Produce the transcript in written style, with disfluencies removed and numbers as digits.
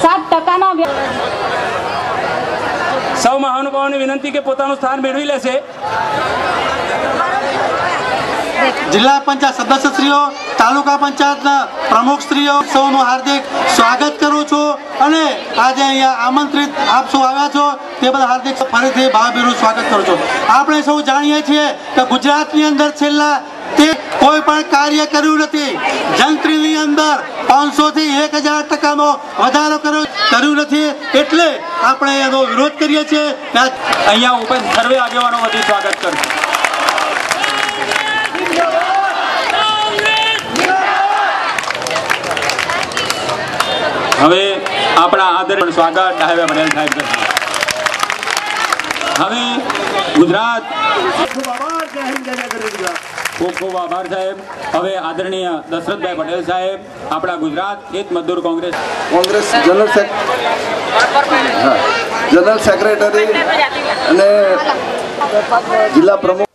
7% સૌ મહાનુભાવોને વિનંતી કે પોતાનું સ્થાન મેળવી લેશે। જિલ્લા પંચાયત સદસ્યશ્રીઓ, તાલુકા પંચાયતના પ્રમુખશ્રીઓ સૌનું હાર્દિક સ્વાગત કરું છું અને આજે અહીંયા આમંત્રિત આપ સૌ આવ્યા છો તે બદલ હાર્દિક ફરીથી ભાવભીરું સ્વાગત કરું છું। આપણે સૌ જાણીએ છીએ કે ગુજરાતની અંદર છેલ્લા તે કોઈ પણ કાર્ય કર્યું નથી। જંત્રીની અંદર 500 થી 1000% વધારો કર્યું નથી, એટલે આપણે એનો વિરોધ કરીએ છીએ। અહીંયા ઉપસ્થિત સર્વે આગેવાનો વતી સ્વાગત કરું। હવે આપણા આદરણીય સ્વાગત ડાહ્યા પટેલ સાહેબ કરશે। હવે ગુજરાત ખૂબ ખૂબ આભાર સાહેબ। હવે આદરણીય દશરથભાઈ પટેલ સાહેબ આપણા ગુજરાત ખેત મજદૂર કોંગ્રેસ જનરલ સેક્રેટરી અને જિલ્લા પ્રમુખ